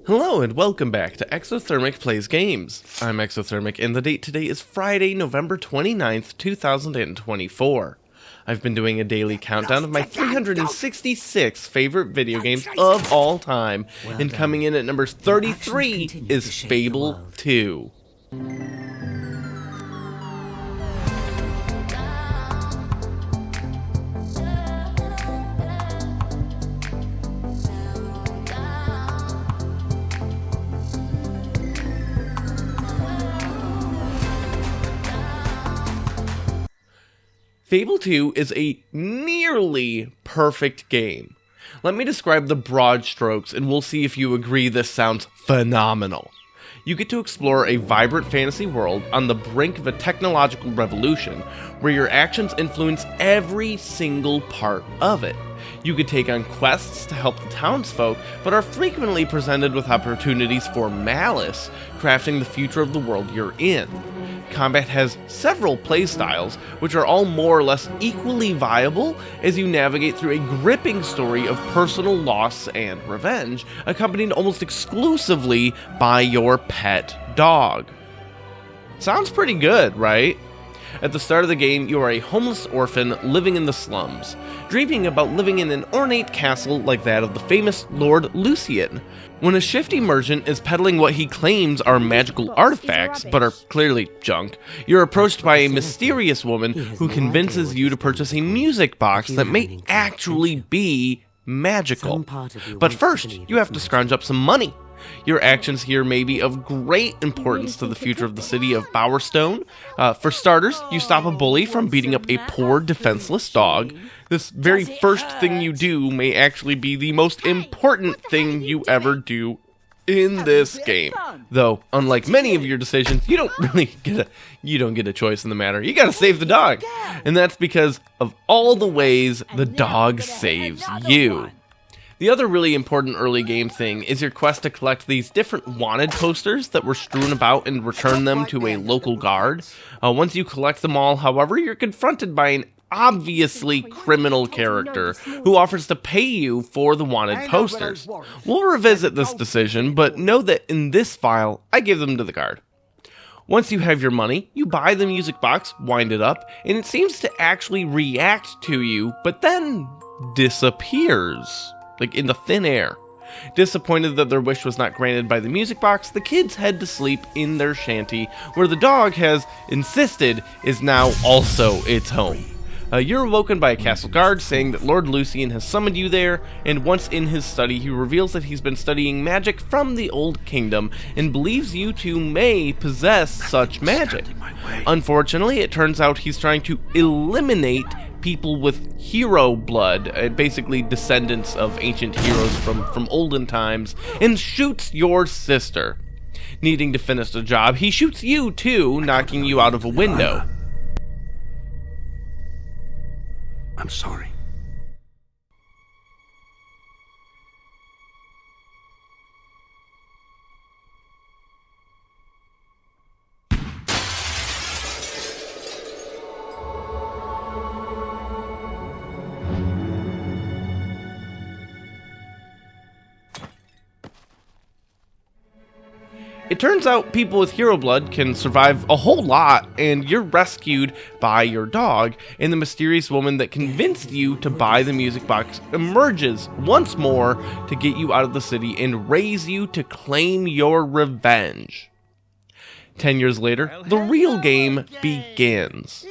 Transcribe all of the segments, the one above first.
Hello and welcome back to Exothermic Plays Games. I'm Exothermic and the date today is Friday, November 29th, 2024. I've been doing a daily countdown of my 366 favorite video games of all time, and coming in at number 33 is Fable II. Fable II is a nearly perfect game. Let me describe the broad strokes and we'll see if you agree this sounds phenomenal. You get to explore a vibrant fantasy world on the brink of a technological revolution where your actions influence every single part of it. You could take on quests to help the townsfolk, but are frequently presented with opportunities for malice, crafting the future of the world you're in. Combat has several playstyles, which are all more or less equally viable as you navigate through a gripping story of personal loss and revenge, accompanied almost exclusively by your pet dog. Sounds pretty good, right? At the start of the game, you are a homeless orphan living in the slums, dreaming about living in an ornate castle like that of the famous Lord Lucian. When a shifty merchant is peddling what he claims are magical artifacts, but are clearly junk, you're approached by a mysterious woman who convinces you to purchase a music box that may actually be magical. But first, you have to scrounge up some money. Your actions here may be of great importance to the future of the city of Bowerstone. For starters, you stop a bully from beating up a poor, defenseless dog. This very first thing you do may actually be the most important thing you ever do in this game. Though, unlike many of your decisions, you don't get a choice in the matter. You gotta save the dog. And that's because of all the ways the dog saves you. The other really important early game thing is your quest to collect these different wanted posters that were strewn about and return them to a local guard. Once you collect them all, however, you're confronted by an obviously criminal character who offers to pay you for the wanted posters. We'll revisit this decision, but know that in this file, I gave them to the guard. Once you have your money, you buy the music box, wind it up, and it seems to actually react to you, but then disappears. Like in the thin air. Disappointed that their wish was not granted by the music box, the kids head to sleep in their shanty, where the dog has insisted is now also its home. You're awoken by a castle guard saying that Lord Lucian has summoned you there, and once in his study he reveals that he's been studying magic from the Old Kingdom and believes you two may possess such magic. Unfortunately, it turns out he's trying to eliminate people with hero blood, basically descendants of ancient heroes from olden times, and shoots your sister. Needing to finish the job, he shoots you too, knocking you out of a window. I'm sorry. It turns out people with hero blood can survive a whole lot, and you're rescued by your dog, and the mysterious woman that convinced you to buy the music box emerges once more to get you out of the city and raise you to claim your revenge. 10 years later, the real game begins.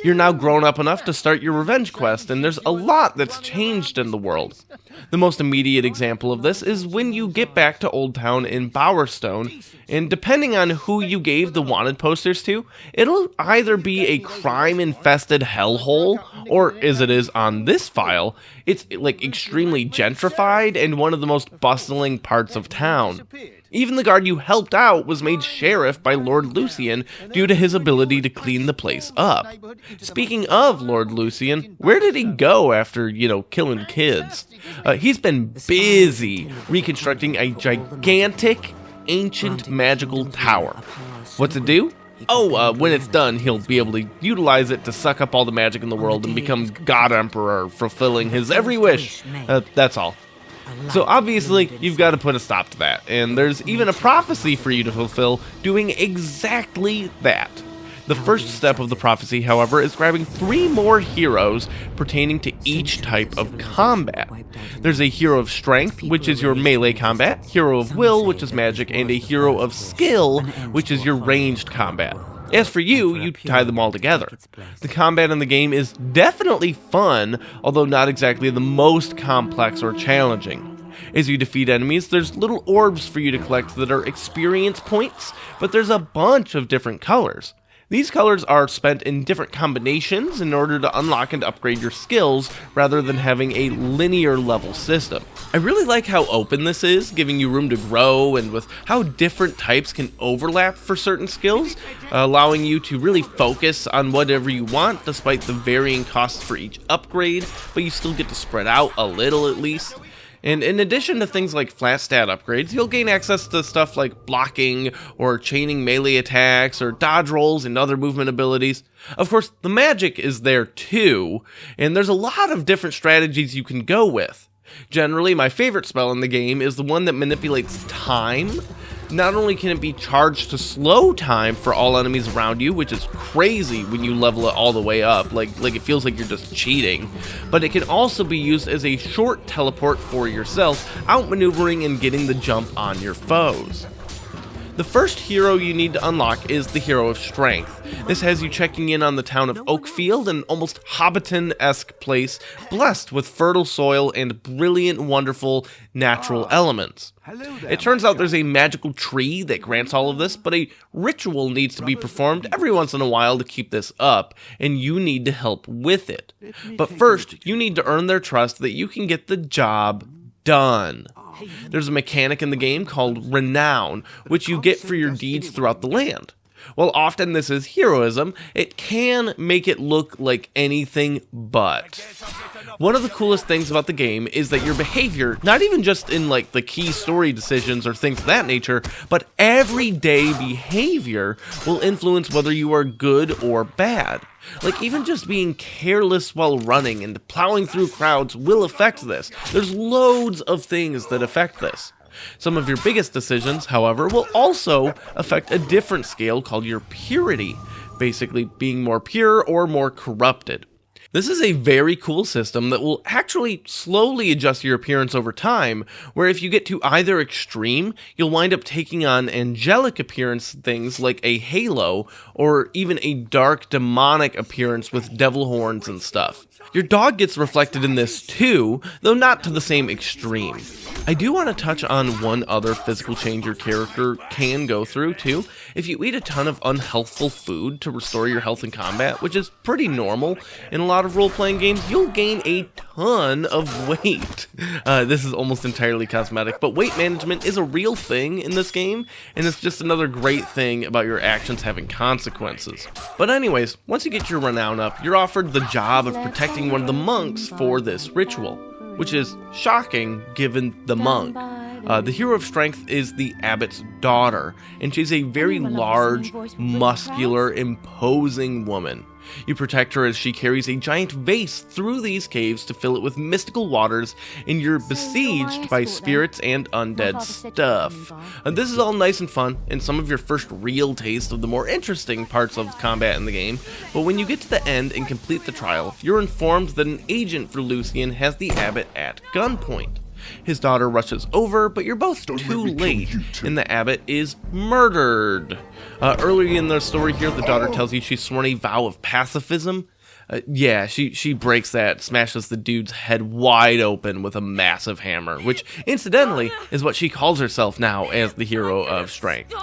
You're now grown up enough to start your revenge quest, and there's a lot that's changed in the world. The most immediate example of this is when you get back to Old Town in Bowerstone, and depending on who you gave the wanted posters to, it'll either be a crime-infested hellhole, or as it is on this file, it's like extremely gentrified and one of the most bustling parts of town. Even the guard you helped out was made sheriff by Lord Lucian due to his ability to clean the place up. Speaking of Lord Lucian, where did he go after, killing kids? He's been busy reconstructing a gigantic, ancient magical tower. What's it do? When it's done, he'll be able to utilize it to suck up all the magic in the world and become God Emperor, fulfilling his every wish. That's all. So obviously, you've got to put a stop to that, and there's even a prophecy for you to fulfill doing exactly that. The first step of the prophecy, however, is grabbing 3 more heroes pertaining to each type of combat. There's a hero of strength, which is your melee combat, hero of will, which is magic, and a hero of skill, which is your ranged combat. As for you, you tie them all together. The combat in the game is definitely fun, although not exactly the most complex or challenging. As you defeat enemies, there's little orbs for you to collect that are experience points, but there's a bunch of different colors. These colors are spent in different combinations in order to unlock and upgrade your skills rather than having a linear level system. I really like how open this is, giving you room to grow, and with how different types can overlap for certain skills, allowing you to really focus on whatever you want despite the varying costs for each upgrade, but you still get to spread out a little at least. And in addition to things like flat stat upgrades, you'll gain access to stuff like blocking or chaining melee attacks or dodge rolls and other movement abilities. Of course, the magic is there too, and there's a lot of different strategies you can go with. Generally, my favorite spell in the game is the one that manipulates time. Not only can it be charged to slow time for all enemies around you, which is crazy when you level it all the way up, like it feels like you're just cheating, but it can also be used as a short teleport for yourself, outmaneuvering and getting the jump on your foes. The first hero you need to unlock is the Hero of Strength. This has you checking in on the town of Oakfield, an almost Hobbiton-esque place, blessed with fertile soil and brilliant, wonderful natural elements. It turns out there's a magical tree that grants all of this, but a ritual needs to be performed every once in a while to keep this up, and you need to help with it. But first, you need to earn their trust that you can get the job done. There's a mechanic in the game called Renown, which you get for your deeds throughout the land. While often this is heroism, it can make it look like anything but. One of the coolest things about the game is that your behavior, not even just in like the key story decisions or things of that nature, but everyday behavior will influence whether you are good or bad. Like even just being careless while running and plowing through crowds will affect this. There's loads of things that affect this. Some of your biggest decisions, however, will also affect a different scale called your purity, basically being more pure or more corrupted. This is a very cool system that will actually slowly adjust your appearance over time, where if you get to either extreme, you'll wind up taking on angelic appearance things like a halo, or even a dark demonic appearance with devil horns and stuff. Your dog gets reflected in this too, though not to the same extreme. I do want to touch on one other physical change your character can go through too. If you eat a ton of unhealthful food to restore your health in combat, which is pretty normal in a lot of role-playing games, you'll gain a ton of weight. This is almost entirely cosmetic, but weight management is a real thing in this game, and it's just another great thing about your actions having consequences. But anyways, once you get your renown up, you're offered the job of protecting one of the monks for this ritual, which is shocking given the monk. The Hero of Strength is the abbot's daughter, and she's a very large, muscular, imposing woman. You protect her as she carries a giant vase through these caves to fill it with mystical waters, and you're besieged by spirits and undead stuff. This is all nice and fun, and some of your first real taste of the more interesting parts of combat in the game, but when you get to the end and complete the trial, you're informed that an agent for Lucian has the abbot at gunpoint. His daughter rushes over, but you're both too late, and the abbot is murdered. Earlier in the story here, the daughter tells you she's sworn a vow of pacifism. She breaks that, smashes the dude's head wide open with a massive hammer, which, incidentally, is what she calls herself now as the Hero of Strength.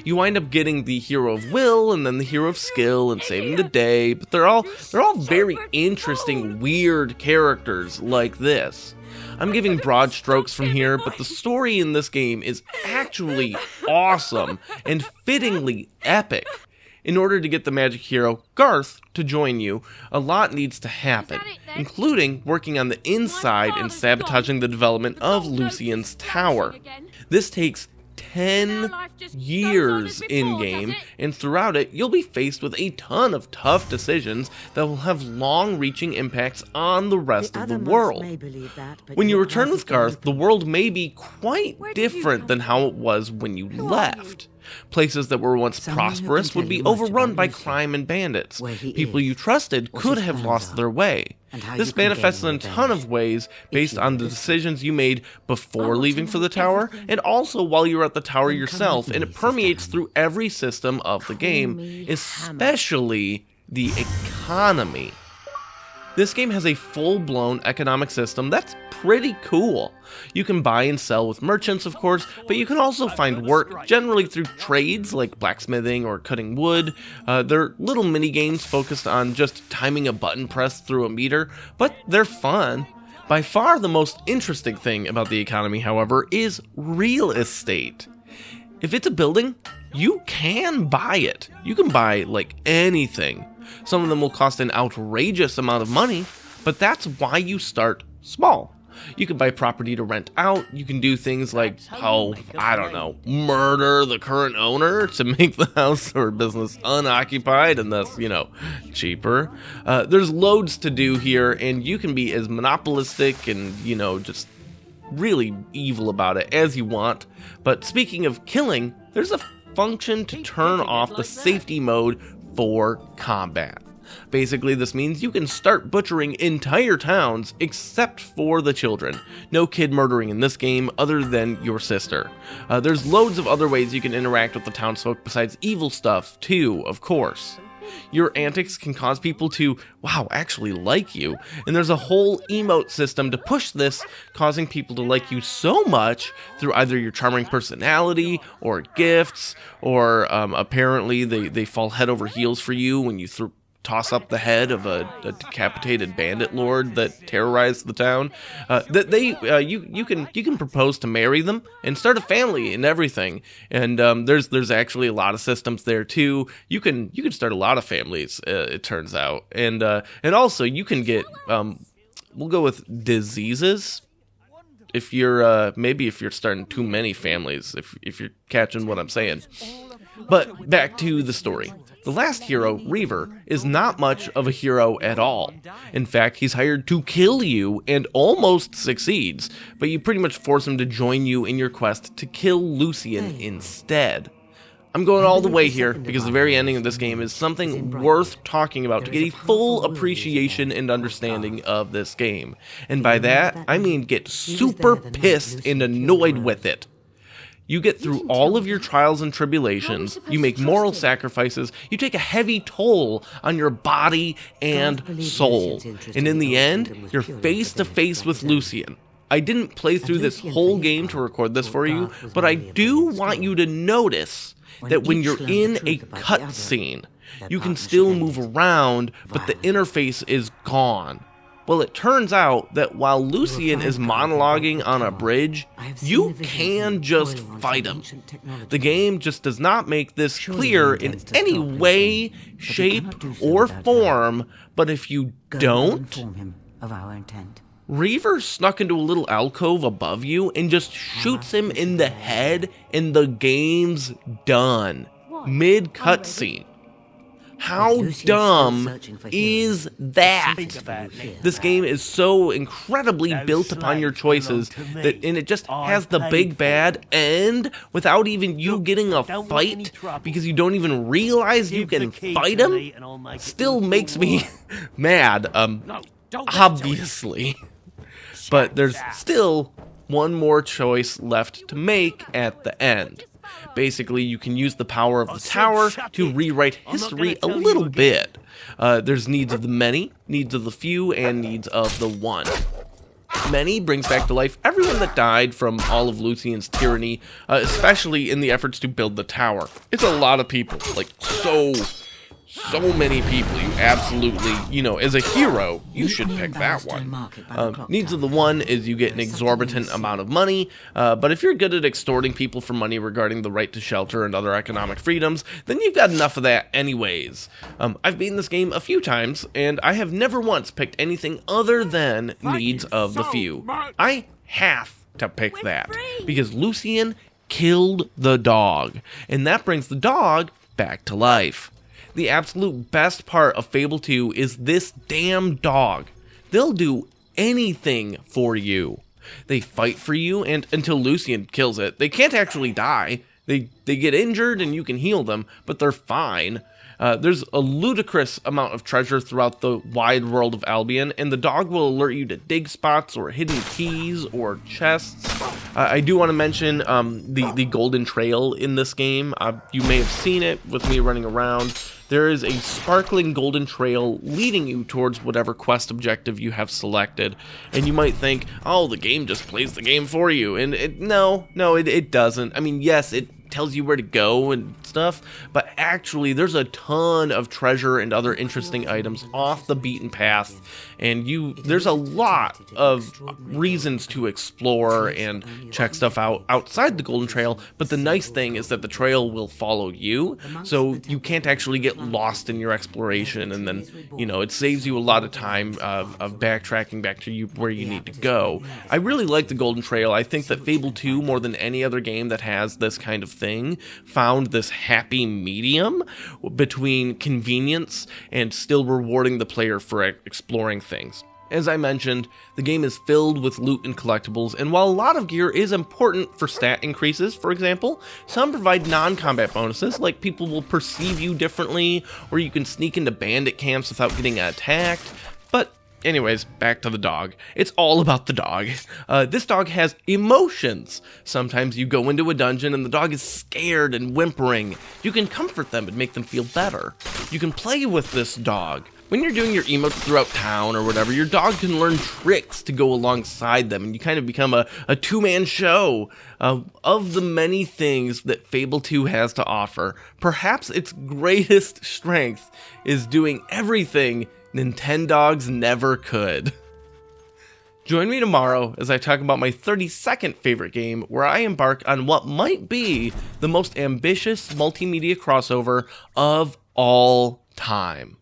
You wind up getting the Hero of Will, and then the Hero of Skill, and saving the day, but they're all very interesting, weird characters like this. I'm giving broad strokes from here, but the story in this game is actually awesome and fittingly epic. In order to get the magic hero, Garth, to join you, a lot needs to happen, including working on the inside and sabotaging the development of Lucian's tower. This takes 10 years in-game, and throughout it, you'll be faced with a ton of tough decisions that will have long-reaching impacts on the rest of the world. When you return with Garth, the world may be quite different than how it was when you left. Places that were once prosperous would be overrun by crime and bandits. People you trusted could have lost their way. This manifests in a ton of ways based on the decisions you made before leaving for the tower, and also while you were at the tower yourself, and it permeates through every system of the game, especially the economy. This game has a full-blown economic system that's pretty cool. You can buy and sell with merchants, of course, but you can also find work, generally through trades like blacksmithing or cutting wood. They're little mini-games focused on just timing a button press through a meter, but they're fun. By far the most interesting thing about the economy, however, is real estate. If it's a building, you can buy it. You can buy, like, anything. Some of them will cost an outrageous amount of money, but that's why you start small. You can buy property to rent out. You can do things like, I don't know, murder the current owner to make the house or business unoccupied and thus, cheaper. There's loads to do here, and you can be as monopolistic and, just really evil about it as you want. But speaking of killing, there's a function to turn off the safety mode for combat. Basically, this means you can start butchering entire towns except for the children. No kid murdering in this game other than your sister. There's loads of other ways you can interact with the townsfolk besides evil stuff too, of course. Your antics can cause people to, actually like you, and there's a whole emote system to push this, causing people to like you so much through either your charming personality or gifts, or apparently they fall head over heels for you when you toss up the head of a decapitated bandit lord that terrorized the town. You can propose to marry them and start a family and everything. And there's actually a lot of systems there too. You can start a lot of families. It turns out, and also you can get we'll go with diseases. If you're if you're starting too many families, if you're catching what I'm saying. But back to the story. The last hero, Reaver, is not much of a hero at all. In fact, he's hired to kill you and almost succeeds, but you pretty much force him to join you in your quest to kill Lucian instead. I'm going all the way here because the very ending of this game is something worth talking about to get a full appreciation and understanding of this game. And by that, I mean get super pissed and annoyed with it. You get through all of your trials and tribulations, you make moral sacrifices, you take a heavy toll on your body and soul, and in the end, you're face to face with Lucian. I didn't play through this whole game to record this for you, but I do want you to notice that when you're in a cutscene, you can still move around, but the interface is gone. Well, it turns out that while Lucian is monologuing on a bridge, you can just fight him. The game just does not make this clear in any way, shape, or form, but if you don't, Reaver snuck into a little alcove above you and just shoots him in the head, and the game's done. Mid-cutscene. How dumb is that? This game is so incredibly built upon your choices and it just has the big bad end without even you getting a fight because you don't even realize you can fight him. Still makes me mad, obviously. But there's still one more choice left to make at the end. Basically, you can use the power of the tower to rewrite history a little bit. There's needs of the many, needs of the few, and needs of the one. Many brings back to life everyone that died from all of Lucian's tyranny, especially in the efforts to build the tower. It's a lot of people, like so many people. You absolutely, as a hero, you should pick that one. Needs of the one is you get an exorbitant amount of money, but if you're good at extorting people for money regarding the right to shelter and other economic freedoms, then you've got enough of that anyways. I've beaten this game a few times, and I have never once picked anything other than needs of the few. I have to pick that, because Lucian killed the dog, and that brings the dog back to life. The absolute best part of Fable 2 is this damn dog. They'll do anything for you. They fight for you, and until Lucian kills it, they can't actually die. They get injured and you can heal them, but they're fine. There's a ludicrous amount of treasure throughout the wide world of Albion, and the dog will alert you to dig spots or hidden keys or chests. I do want to mention the Golden Trail in this game. You may have seen it with me running around. There is a sparkling golden trail leading you towards whatever quest objective you have selected. And you might think, oh, the game just plays the game for you. And no, it doesn't. I mean, yes, it tells you where to go and stuff, but actually there's a ton of treasure and other interesting items off the beaten path, and there's a lot of reasons to explore and check stuff out outside the Golden Trail. But the nice thing is that the trail will follow you, so you can't actually get lost in your exploration, and then it saves you a lot of time of backtracking back to where you need to go. I really like the Golden Trail. I think that Fable 2, more than any other game that has this kind of thing, found this happy medium between convenience and still rewarding the player for exploring things. As I mentioned, the game is filled with loot and collectibles, and while a lot of gear is important for stat increases, for example, some provide non-combat bonuses, like people will perceive you differently, or you can sneak into bandit camps without getting attacked. But anyways, back to the dog. It's all about the dog. This dog has emotions. Sometimes you go into a dungeon and the dog is scared and whimpering. You can comfort them and make them feel better. You can play with this dog. When you're doing your emotes throughout town or whatever, your dog can learn tricks to go alongside them, and you kind of become a two-man show. Of the many things that Fable 2 has to offer, perhaps its greatest strength is doing everything Nintendogs never could. Join me tomorrow as I talk about my 32nd favorite game, where I embark on what might be the most ambitious multimedia crossover of all time.